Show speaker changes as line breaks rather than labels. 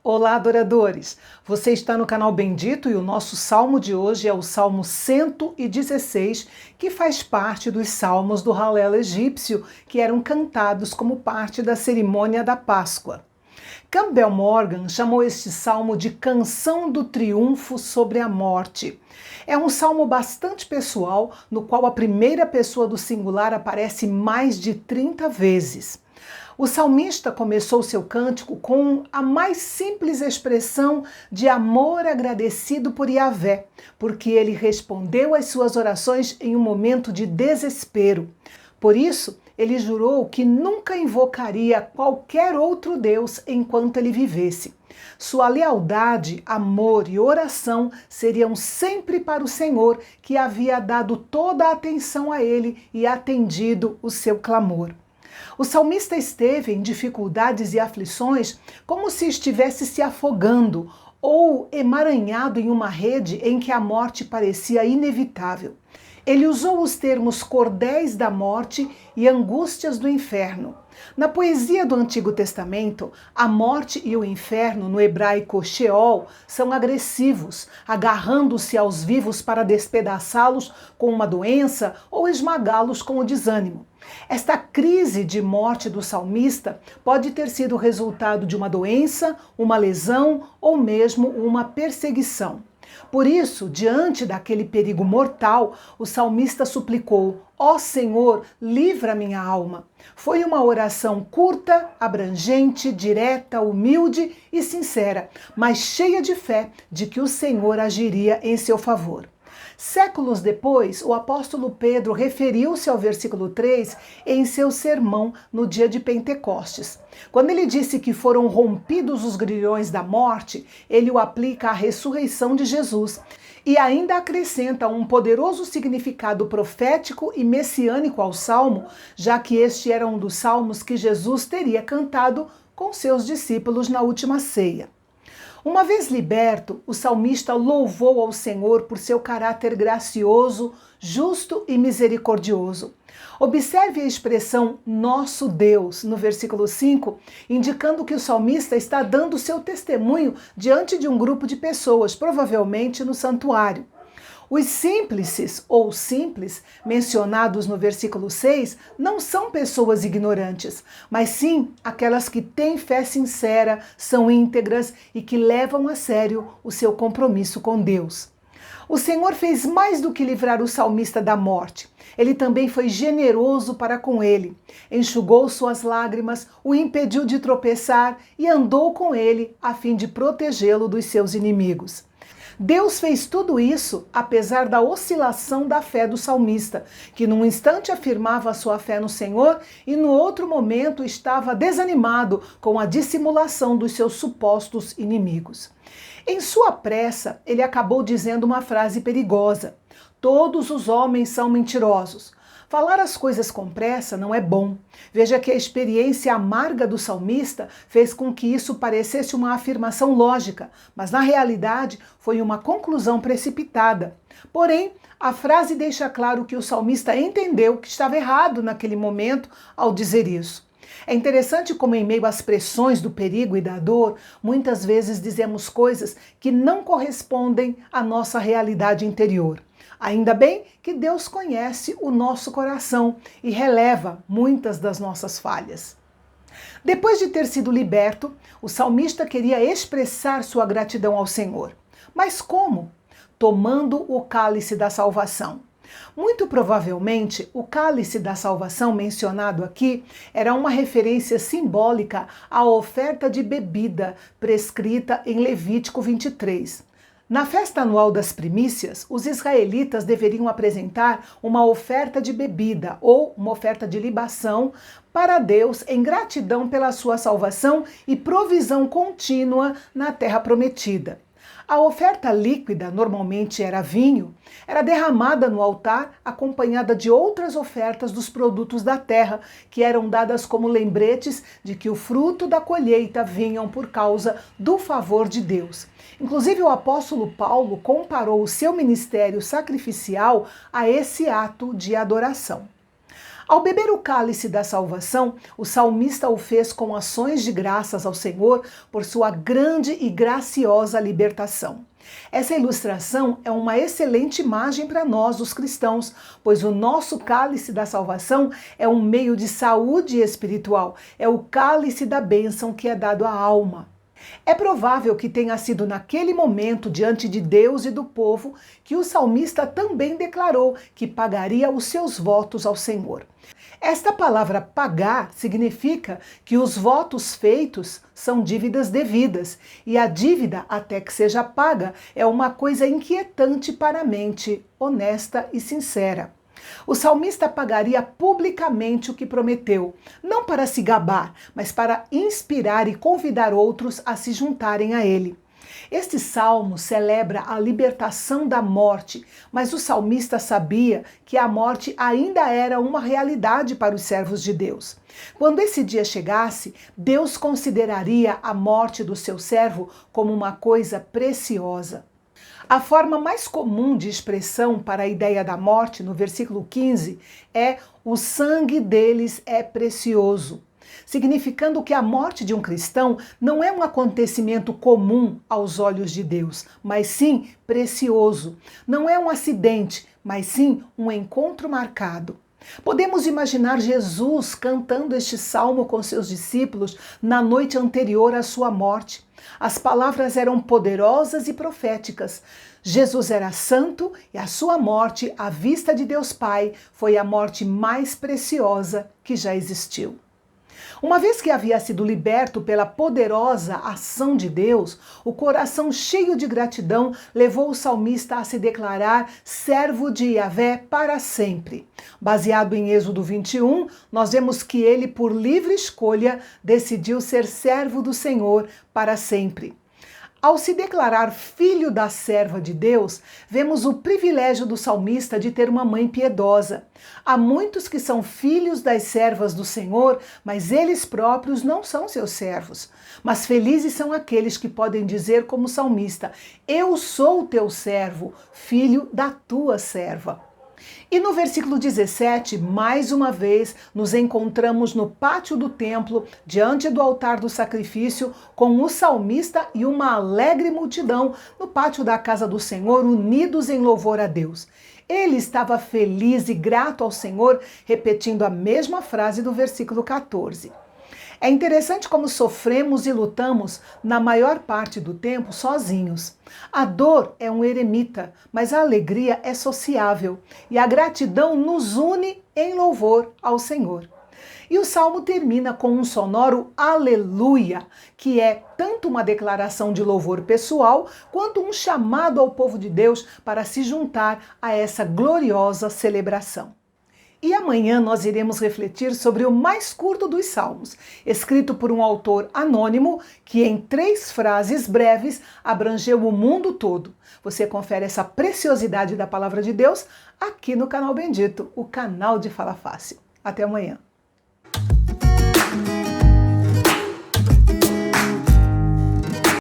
Olá, adoradores! Você está no canal Bendito e o nosso salmo de hoje é o Salmo 116, que faz parte dos salmos do Halel egípcio, que eram cantados como parte da cerimônia da Páscoa. Campbell Morgan chamou este salmo de Canção do Triunfo sobre a Morte. É um salmo bastante pessoal, no qual a primeira pessoa do singular aparece mais de 30 vezes. O salmista começou seu cântico com a mais simples expressão de amor agradecido por Yahvé, porque ele respondeu às suas orações em um momento de desespero. Por isso, ele jurou que nunca invocaria qualquer outro Deus enquanto ele vivesse. Sua lealdade, amor e oração seriam sempre para o Senhor, que havia dado toda a atenção a ele e atendido o seu clamor. O salmista esteve em dificuldades e aflições como se estivesse se afogando ou emaranhado em uma rede em que a morte parecia inevitável. Ele usou os termos cordéis da morte e angústias do inferno. Na poesia do Antigo Testamento, a morte e o inferno, no hebraico Sheol, são agressivos, agarrando-se aos vivos para despedaçá-los com uma doença ou esmagá-los com o desânimo. Esta crise de morte do salmista pode ter sido resultado de uma doença, uma lesão ou mesmo uma perseguição. Por isso, diante daquele perigo mortal, o salmista suplicou: ó Senhor, livra minha alma. Foi uma oração curta, abrangente, direta, humilde e sincera, mas cheia de fé de que o Senhor agiria em seu favor. Séculos depois, o apóstolo Pedro referiu-se ao versículo 3 em seu sermão no dia de Pentecostes. Quando ele disse que foram rompidos os grilhões da morte, ele o aplica à ressurreição de Jesus e ainda acrescenta um poderoso significado profético e messiânico ao salmo, já que este era um dos salmos que Jesus teria cantado com seus discípulos na última ceia. Uma vez liberto, o salmista louvou ao Senhor por seu caráter gracioso, justo e misericordioso. Observe a expressão nosso Deus no versículo 5, indicando que o salmista está dando seu testemunho diante de um grupo de pessoas, provavelmente no santuário. Os símplices ou simples, mencionados no versículo 6, não são pessoas ignorantes, mas sim aquelas que têm fé sincera, são íntegras e que levam a sério o seu compromisso com Deus. O Senhor fez mais do que livrar o salmista da morte. Ele também foi generoso para com ele. Enxugou suas lágrimas, o impediu de tropeçar e andou com ele a fim de protegê-lo dos seus inimigos. Deus fez tudo isso apesar da oscilação da fé do salmista, que num instante afirmava a sua fé no Senhor e no outro momento estava desanimado com a dissimulação dos seus supostos inimigos. Em sua pressa, ele acabou dizendo uma frase perigosa: todos os homens são mentirosos. Falar as coisas com pressa não é bom. Veja que a experiência amarga do salmista fez com que isso parecesse uma afirmação lógica, mas na realidade foi uma conclusão precipitada. Porém, a frase deixa claro que o salmista entendeu que estava errado naquele momento ao dizer isso. É interessante como, em meio às pressões do perigo e da dor, muitas vezes dizemos coisas que não correspondem à nossa realidade interior. Ainda bem que Deus conhece o nosso coração e releva muitas das nossas falhas. Depois de ter sido liberto, o salmista queria expressar sua gratidão ao Senhor. Mas como? Tomando o cálice da salvação. Muito provavelmente, o cálice da salvação mencionado aqui era uma referência simbólica à oferta de bebida prescrita em Levítico 23. Na festa anual das primícias, os israelitas deveriam apresentar uma oferta de bebida ou uma oferta de libação para Deus em gratidão pela sua salvação e provisão contínua na terra prometida. A oferta líquida, normalmente era vinho, era derramada no altar acompanhada de outras ofertas dos produtos da terra, que eram dadas como lembretes de que o fruto da colheita vinham por causa do favor de Deus. Inclusive, o apóstolo Paulo comparou o seu ministério sacrificial a esse ato de adoração. Ao beber o cálice da salvação, o salmista o fez com ações de graças ao Senhor por sua grande e graciosa libertação. Essa ilustração é uma excelente imagem para nós, os cristãos, pois o nosso cálice da salvação é um meio de saúde espiritual, é o cálice da bênção que é dado à alma. É provável que tenha sido naquele momento, diante de Deus e do povo, que o salmista também declarou que pagaria os seus votos ao Senhor. Esta palavra pagar significa que os votos feitos são dívidas devidas, e a dívida, até que seja paga, é uma coisa inquietante para a mente honesta e sincera. O salmista pagaria publicamente o que prometeu, não para se gabar, mas para inspirar e convidar outros a se juntarem a ele. Este salmo celebra a libertação da morte, mas o salmista sabia que a morte ainda era uma realidade para os servos de Deus. Quando esse dia chegasse, Deus consideraria a morte do seu servo como uma coisa preciosa. A forma mais comum de expressão para a ideia da morte, no versículo 15, é o sangue deles é precioso, significando que a morte de um cristão não é um acontecimento comum aos olhos de Deus, mas sim precioso. Não é um acidente, mas sim um encontro marcado. Podemos imaginar Jesus cantando este salmo com seus discípulos na noite anterior à sua morte. As palavras eram poderosas e proféticas. Jesus era santo e a sua morte, à vista de Deus Pai, foi a morte mais preciosa que já existiu. Uma vez que havia sido liberto pela poderosa ação de Deus, o coração cheio de gratidão levou o salmista a se declarar servo de Yahvé para sempre. Baseado em Êxodo 21, nós vemos que ele, por livre escolha, decidiu ser servo do Senhor para sempre. Ao se declarar filho da serva de Deus, vemos o privilégio do salmista de ter uma mãe piedosa. Há muitos que são filhos das servas do Senhor, mas eles próprios não são seus servos. Mas felizes são aqueles que podem dizer como salmista: eu sou teu servo, filho da tua serva. E no versículo 17, mais uma vez, nos encontramos no pátio do templo, diante do altar do sacrifício, com o salmista e uma alegre multidão no pátio da casa do Senhor, unidos em louvor a Deus. Ele estava feliz e grato ao Senhor, repetindo a mesma frase do versículo 14. É interessante como sofremos e lutamos, na maior parte do tempo, sozinhos. A dor é um eremita, mas a alegria é sociável e a gratidão nos une em louvor ao Senhor. E o salmo termina com um sonoro aleluia, que é tanto uma declaração de louvor pessoal, quanto um chamado ao povo de Deus para se juntar a essa gloriosa celebração. E amanhã nós iremos refletir sobre o mais curto dos salmos, escrito por um autor anônimo que em 3 frases breves abrangeu o mundo todo. Você confere essa preciosidade da palavra de Deus aqui no Canal Bendito, o canal de Fala Fácil. Até amanhã.